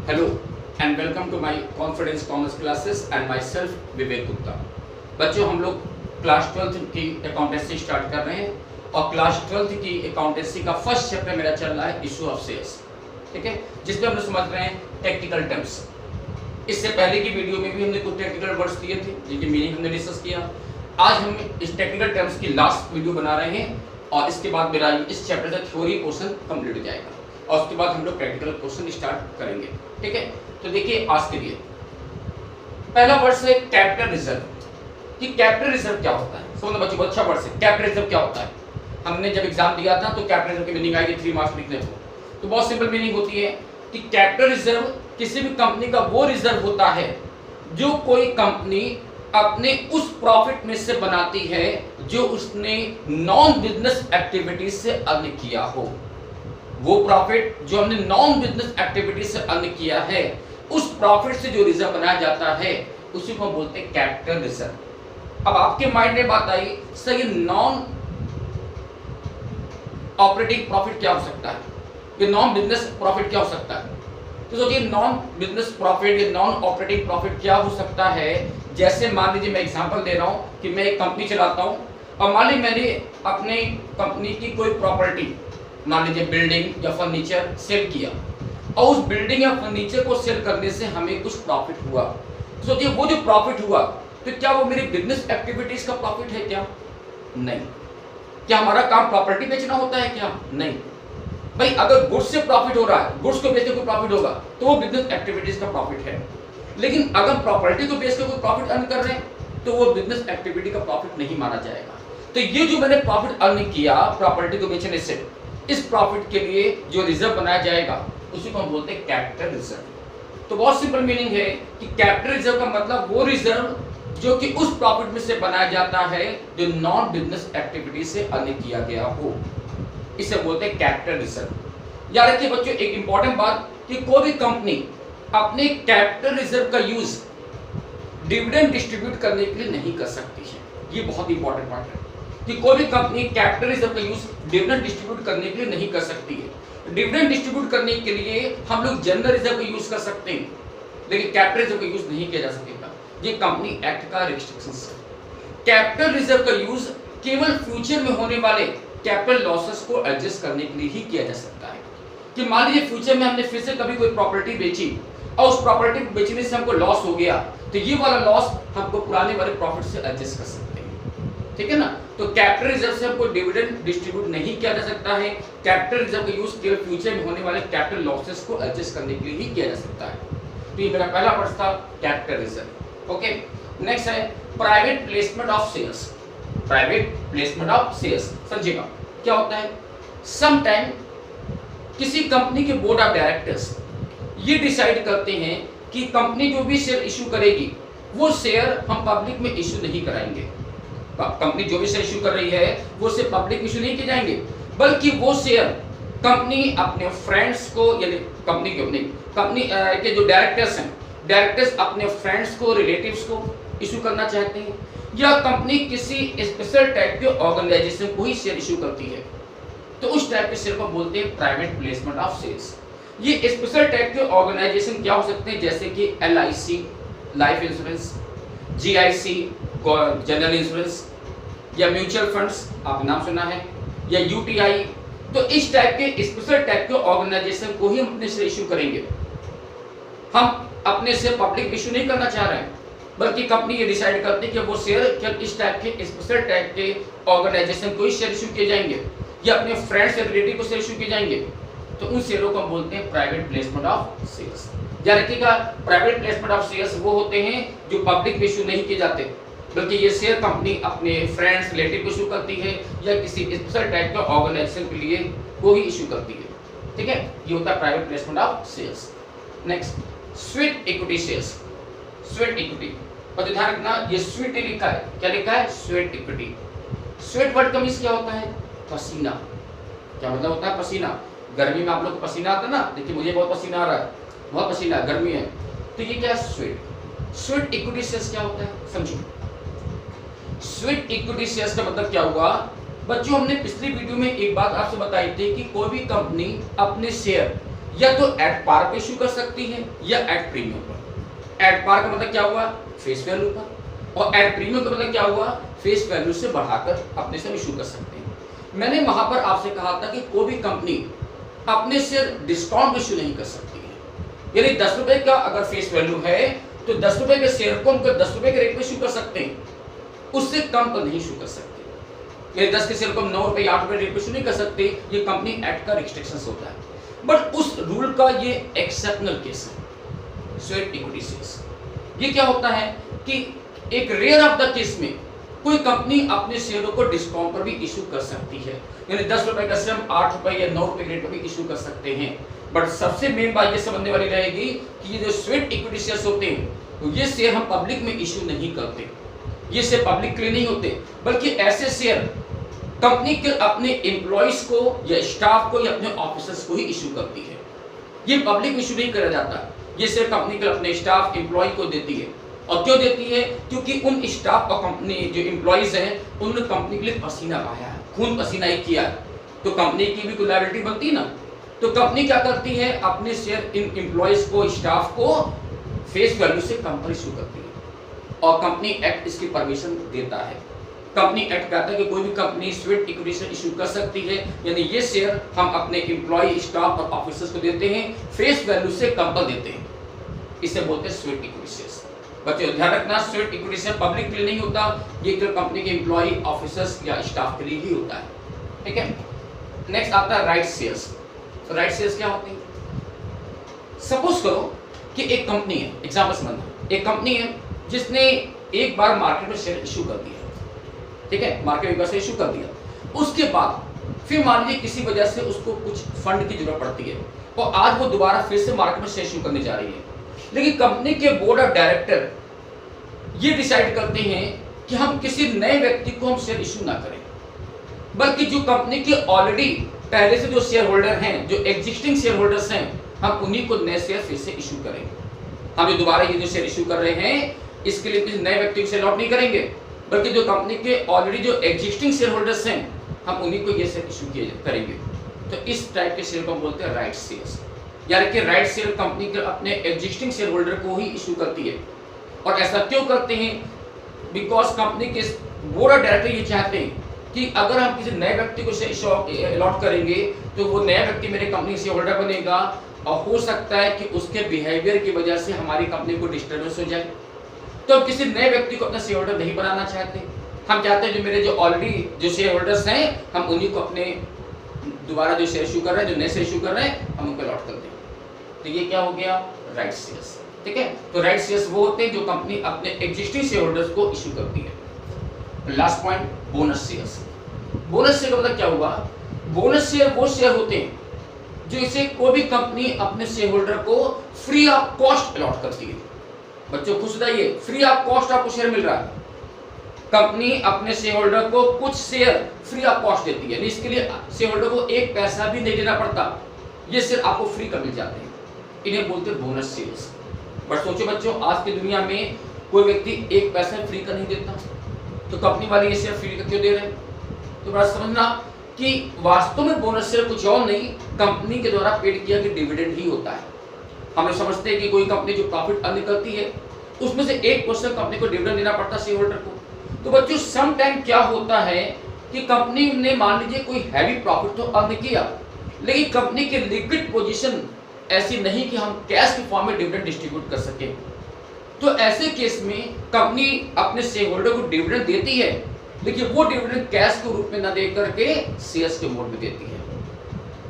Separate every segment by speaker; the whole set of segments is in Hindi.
Speaker 1: Hello and welcome to my confidence commerce classes and myself विवेक गुप्ता। बच्चों हम लोग क्लास 12th की अकाउंटेंसी स्टार्ट कर रहे हैं और क्लास 12th की अकाउंटेंसी का फर्स्ट चैप्टर मेरा चल रहा है इशू ऑफ सेल्स, ठीक है, जिसमें हम लोग समझ रहे हैं टेक्निकल टर्म्स। इससे पहले की वीडियो में भी हमने कुछ टेक्निकल वर्ड्स दिए थे जिनकी मीनिंग हमने डिस्कस किया। आज हम इस टेक्निकल टर्म्स की लास्ट वीडियो बना रहे हैं और इसके बाद मेरा इस चैप्टर का थ्योरी पोर्शन कंप्लीट हो जाएगा और उसके बाद हम लोग प्रैक्टिकल क्वेश्चन स्टार्ट करेंगे, ठीक है। तो देखिए आज के लिए पहला वर्ड है कैपिटल रिजर्व। कि कैपिटल रिजर्व क्या होता है? समझो बच्चों, बहुत अच्छा वर्ड है। कैपिटल रिजर्व क्या होता है? हमने जब एग्जाम दिया था तो कैपिटल रिजर्व की मीनिंग आई थी 3 मार्क्स लिखने को। तो बहुत सिंपल मीनिंग होती है कि कैपिटल रिजर्व किसी भी कंपनी का वो रिजर्व होता है जो कोई कंपनी अपने उस प्रॉफिट में से बनाती है जो उसने नॉन बिजनेस एक्टिविटीज से अर्न किया हो। वो प्रॉफिट जो हमने नॉन बिजनेस एक्टिविटी से अर्न किया है, उस प्रॉफिट से जो रिजर्व बनाया जाता है उसी को हम बोलते हैं कैपिटल रिजर्व। अब आपके माइंड में बात आई, सर ये नॉन ऑपरेटिंग प्रॉफिट क्या हो सकता है, ये नॉन बिजनेस प्रॉफिट क्या हो सकता है? तो सोचिए नॉन बिजनेस प्रॉफिट या नॉन ऑपरेटिंग प्रॉफिट क्या हो सकता है। जैसे मान लीजिए मैं एग्जांपल दे रहा हूं कि मैं एक कंपनी चलाता हूं और मान लीजिए मैंने अपने कंपनी की कोई प्रॉपर्टी, मान लीजिए बिल्डिंग या फर्नीचर सेल किया और उस बिल्डिंग या फर्नीचर को सेल करने से हमें कुछ प्रॉफिट हुआ। तो सोचिए वो जो प्रॉफिट हुआ तो क्या वो मेरी बिजनेस एक्टिविटीज का प्रॉफिट है क्या? नहीं। क्या हमारा काम प्रॉपर्टी बेचना होता है क्या? नहीं। भाई अगर गुड्स से प्रॉफिट हो रहा है, गुड्स को बेच के कोई प्रॉफिट होगा तो वो बिजनेस एक्टिविटीज का प्रॉफिट है। लेकिन अगर प्रॉपर्टी को बेच के कोई प्रॉफिट अर्न कर रहे हैं तो वो बिजनेस एक्टिविटी का प्रॉफिट नहीं माना जाएगा। तो ये जो मैंने प्रॉफिट अर्न किया प्रॉपर्टी को बेचने से, इस प्रॉफिट के लिए जो रिजर्व बनाया जाएगा उसी को हम बोलते हैं कैपिटल रिजर्व। तो बहुत सिंपल मीनिंग है कि कैपिटल रिजर्व का मतलब वो रिजर्व जो कि उस प्रॉफिट में से बनाया जाता है जो नॉन बिजनेस एक्टिविटी से अर्न किया गया हो, इसे बोलते हैं कैपिटल रिजर्व। याद रखिए बच्चों एक इंपॉर्टेंट बात कि कोई भी कंपनी अपने कैपिटल रिजर्व का यूज डिविडेंड डिस्ट्रीब्यूट करने के लिए नहीं कर सकती है। ये बहुत इंपॉर्टेंट बात है कि कोई भी कंपनी कैपिटल रिजर्व का यूज डिविडेंड डिस्ट्रीब्यूट करने के लिए नहीं कर सकती है। डिविडेंड डिस्ट्रीब्यूट करने के लिए हम लोग जनरल रिजर्व का यूज कर सकते हैं, लेकिन कैपिटल रिजर्व का यूज नहीं किया जा सकेगा। ये कंपनी एक्ट का रिस्ट्रिक्शंस है। कैपिटल रिजर्व का यूज केवल फ्यूचर में होने वाले कैपिटल लॉसेस को एडजस्ट करने के लिए ही किया जा सकता है। कि मान लीजिए फ्यूचर में हमने फिर से कभी कोई प्रॉपर्टी बेची और उस प्रॉपर्टी को बेचने से हमको लॉस हो गया तो ये वाला लॉस हमको पुराने वाले प्रॉफिट से एडजस्ट कर सकते हैं, ठीक है ना। तो कैपिटल रिजर्व से हमको डिविडेंड डिस्ट्रीब्यूट नहीं किया जा सकता है। कैपिटल रिजर्व का यूज केवल फ्यूचर में होने वाले कैपिटल लॉसेस को एडजस्ट करने के लिए ही किया जा सकता है। तो ये मेरा पहला वर्ड था कैपिटल रिजर्व। ओके, नेक्स्ट है private placement of shares. Private placement of shares समझिएगा क्या होता है। सम टाइम किसी कंपनी के बोर्ड ऑफ डायरेक्टर्स ये डिसाइड करते हैं कि कंपनी जो भी शेयर इशू करेगी वो शेयर हम पब्लिक में इशू नहीं कराएंगे। कंपनी जो भी शेयर इशू कर रही है वो शेयर पब्लिक इशू नहीं किए जाएंगे, बल्कि वो शेयर कंपनी अपने फ्रेंड्स को, यानी कंपनी के जो डायरेक्टर्स हैं, डायरेक्टर्स अपने फ्रेंड्स को, रिलेटिव्स को इशू करना चाहते हैं, या कंपनी किसी स्पेशल टाइप के ऑर्गेनाइजेशन को ही शेयर इशू करती है तो उस टाइप के शेयर को बोलते हैं प्राइवेट प्लेसमेंट ऑफ शेयर्स। ये स्पेशल टाइप के ऑर्गेनाइजेशन क्या हो सकते हैं, जैसे कि LIC life insurance, GIC general insurance, या म्यूचुअल फंड्स आप नाम सुना है, या UTI। तो इस टाइप के स्पेशल टाइप के ऑर्गेनाइजेशन को ही हम अपने शेयर इशू करेंगे। हम अपने शेयर पब्लिक इशू नहीं करना चाह रहे हैं, बल्कि कंपनी ये डिसाइड करती है कि वो शेयर केवल इस टाइप के स्पेशल टाइप के ऑर्गेनाइजेशन को ही शेयर इशू किए जाएंगे या अपने फ्रेंड्स या रिलेटिव को शेयर इशू किए जाएंगे। तो उन शेयरों को हम बोलते हैं प्राइवेट प्लेसमेंट ऑफ शेयर्स। याद रखिएगा प्राइवेट प्लेसमेंट ऑफ शेयर्स वो होते हैं जो पब्लिक में इशू नहीं किए जाते, बल्कि ये शेयर कंपनी अपने फ्रेंड्स रिलेटिव को इशू करती है या किसी स्पेशल टाइप के ऑर्गेनाइजेशन के लिए वो ही इशू करती है, ठीक है। ये होता है private placement of shares. Next sweat equity shares. Sweat equity और ध्यान रखना ये स्वेट लिखा है, क्या लिखा है? Sweat equity. स्वेट वर्ड का मींस क्या होता है? पसीना। क्या मतलब होता है? पसीना। गर्मी में आप लोग को पसीना आता है ना, देखिए मुझे बहुत पसीना आ रहा है, बहुत पसीना है, गर्मी है, तो ये क्या है? स्वेट। स्वेट इक्विटी शेयर्स क्या होता है समझो। स्वेट इक्विटी शेयर्स का मतलब क्या हुआ बच्चों, हमने पिछली वीडियो में एक बात आपसे बताई थी कि कोई भी कंपनी अपने शेयर या तो एट पार पे इशू कर सकती है या एट प्रीमियम पर। एट पार का मतलब क्या हुआ, फेस वैल्यू पर, और एट प्रीमियम का मतलब क्या हुआ, फेस वैल्यू से बढ़ाकर अपने से इशू कर सकते हैं। मैंने वहां पर आपसे कहा था कि कोई भी कंपनी अपने से डिस्काउंट इशू नहीं कर सकती है, यानी 10 रुपए का अगर फेस वैल्यू है तो 10 रुपए के शेयर को हम 10 रुपए के रेट पे इशू कर सकते हैं, उससे कम पर नहीं इशू कर सकते। ये 10 के शेयर को हम 9 रुपए 8 रुपए रेट पे इशू नहीं कर सकते, ये कंपनी एक्ट का रिस्ट्रिक्शंस होता है। बट उस रूल का ये एक्सेप्शनल केस है, स्वेट इक्विटी शेयर्स। ये क्या होता है कि एक रेयर ऑफ द केस में कोई कंपनी अपने शेयरों को डिस्काउंट पर भी इशू कर सकती है, यानी 10 रुपए का शेयर हम 8 रुपए या 9 रुपए रेट पर भी इशू कर सकते हैं। बट सबसे मेन बात ये समझने वाली रहेगी कि ये जो स्वेट इक्विटी शेयर्स होते हैं, तो ये शेयर हम पब्लिक में इशू नहीं करते, ये शेयर पब्लिक के लिए नहीं होते, बल्कि ऐसे शेयर कंपनी के अपने एम्प्लॉइज को या स्टाफ को या अपने ऑफिसर्स को ही इशू करती है। ये पब्लिक में इशू नहीं करा जाता, ये शेयर कंपनी के अपने स्टाफ एम्प्लॉय को देती है। और क्यों देती है, क्योंकि उन स्टाफ और कंपनी जो एम्प्लॉइज हैं उन्होंने कंपनी के लिए पसीना बहाया है, खून पसीना ही किया, तो कंपनी की भी कोई लायबिलिटी बनती है ना। तो कंपनी क्या करती है, अपने शेयर इन एम्प्लॉइज को स्टाफ को फेस वैल्यू से कम पर इशू करती है, और कंपनी एक्ट इसकी परमिशन देता है। कंपनी एक्ट कहता है कि कोई भी company sweat equity share issue कर सकती है, यानी ये शेयर हम अपने एम्प्लॉय स्टाफ और ऑफिसर्स को देते हैं, फेस वैल्यू से कम पर देते हैं, इसे बोलते हैं स्वेट इक्विटी शेयर्स। बच्चों ध्यान रखना, स्वेट इक्विटी शेयर पब्लिक के लिए नहीं होता, ये केवल कंपनी के एम्प्लॉय ऑफिसर्स या स्टाफ के लिए ही होता है, ठीक है। नेक्स्ट आता है राइट शेयर्स। तो राइट शेयर्स क्या होते हैं, सपोज करो कि एक कंपनी है, एग्जांपल समझना, एक कंपनी है जिसने एक बार मार्केट में शेयर इशू कर दिया, ठीक है, मार्केट में एक बार से इशू कर दिया, उसके बाद फिर मान लीजिए किसी वजह से उसको कुछ फंड की जरूरत पड़ती है और आज वो दोबारा फिर से मार्केट में शेयर इशू करने जा रही है, लेकिन कंपनी के बोर्ड ऑफ डायरेक्टर ये डिसाइड करते हैं कि हम किसी नए व्यक्ति को हम शेयर इशू ना करें, बल्कि जो कंपनी के ऑलरेडी पहले से जो शेयर होल्डर हैं, जो एग्जिस्टिंग शेयर होल्डर्स हैं, हम उन्हीं को नए शेयर फिर से इशू करेंगे। हम जो दोबारा ये जो शेयर इशू कर रहे हैं इसके लिए किसी नए व्यक्ति को शेयर अलॉट नहीं करेंगे, बल्कि जो कंपनी के ऑलरेडी जो एग्जिस्टिंग शेयर होल्डर्स हैं हम उन्हीं को ये शेयर इशू करेंगे। तो इस टाइप के शेयर को हम बोलते हैं राइट शेयर्स, यानी कि राइट शेयर कंपनी के अपने एग्जिस्टिंग शेयर होल्डर को ही इशू करती है। और ऐसा क्यों करते हैं, बिकॉज कंपनी के बोर्ड ऑफ डायरेक्टर ये चाहते हैं कि अगर हम किसी नए व्यक्ति को शेयर अलॉट करेंगे तो वो नया व्यक्ति मेरे कंपनी शेयर होल्डर बनेगा, और हो सकता है कि उसके बिहेवियर की वजह से हमारी कंपनी को डिस्टर्बेंस हो जाए। तो हम किसी नए व्यक्ति को अपना शेयर होल्डर नहीं बनाना चाहते, हम चाहते हैं जो मेरे जो ऑलरेडी जो शेयर होल्डर्स हैं हम उन्हीं को अपने दोबारा जो शेयर इशू कर रहे हैं, जो नए शेयर इशू कर रहे हैं, हम उनको अलॉट कर दें। तो ये क्या हो गया, राइट शेयर्स, ठीक है। तो राइट शेयर्स वो होते हैं जो कंपनी अपने एग्जिस्टिंग शेयर होल्डर्स को इशू करती है। Last point, bonus shares. Bonus share का मतलब क्या हुआ, बोनस शेयर वो शेयर होते हैं जो इसे कोई भी कंपनी अपने शेयर होल्डर को फ्री ऑफ कॉस्ट अलॉट करती है। बच्चों खुश रहिए, फ्री ऑफ कॉस्ट आपको शेयर मिल रहा है, कंपनी अपने शेयर होल्डर को कुछ शेयर फ्री ऑफ कॉस्ट देती है, इसके लिए शेयर होल्डर को एक पैसा भी नहीं देना पड़ता, ये शेयर आपको फ्री कर मिल जाते हैं, इन्हें बोलते हैं बोनस शेयर्स। बट सोचो बच्चों, आज की दुनिया में कोई व्यक्ति एक पैसा फ्री का नहीं देता, तो कंपनी वाले ये शेयर फ्री का क्यों दे रहे हैं। तो बड़ा समझना कि वास्तव में बोनस शेयर कुछ और नहीं, कंपनी के द्वारा पेड किया गया डिविडेंड ही होता है। हम लोग समझते हैं कि कोई कंपनी जो प्रॉफिट अर्न करती है उसमें से 1% कंपनी को डिविडेंड देना पड़ता है शेयर होल्डर को। तो बच्चों सम टाइम क्या होता है कि कंपनी ने मान लीजिए कोई हैवी प्रॉफिट तो अर्न किया, लेकिन कंपनी की लिक्विड पोजीशन ऐसी नहीं कि हम कैश के फॉर्म में डिविडेंड डिस्ट्रीब्यूट कर सके। तो ऐसे केस में कंपनी अपने शेयर होल्डर को डिविडेंड देती है, लेकिन वो डिविडेंड कैश के रूप में न दे करके शेयर्स के मोड में देती है।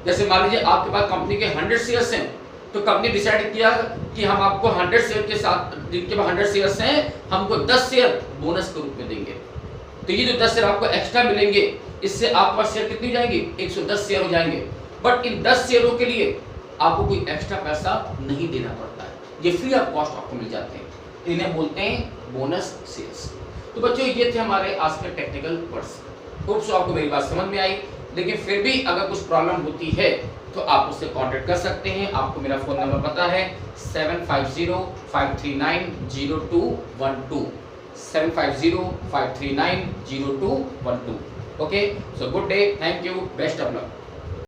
Speaker 1: जैसे मान लीजिए आपके पास कंपनी के 100 शेयर्स हैं, तो कंपनी डिसाइड किया कि हम आपको 100 शेयर के साथ, जिनके पास 100 शेयर्स हैं, हमको 10 शेयर बोनस के रूप में देंगे। तो ये जो 10 शेयर आपको एक्स्ट्रा मिलेंगे, इससे आपके पास शेयर कितनी हो जाएंगी, 110 शेयर हो जाएंगे। बट इन 10 शेयरों के लिए आपको कोई एक्स्ट्रा पैसा नहीं देना पड़ता है, ये फ्री ऑफ कॉस्ट आपको मिल जाते हैं, इन्हें बोलते हैं बोनस शेयर्स। तो बच्चों ये थे हमारे आज के टेक्निकल वर्ड्स। होप सो आपको मेरी बात समझ में आई, लेकिन फिर भी अगर कुछ प्रॉब्लम होती है तो आप मुझसे कांटेक्ट कर सकते हैं। आपको मेरा फ़ोन नंबर पता है 7505390212, 7505390212। Okay, so good day, thank you, best of luck.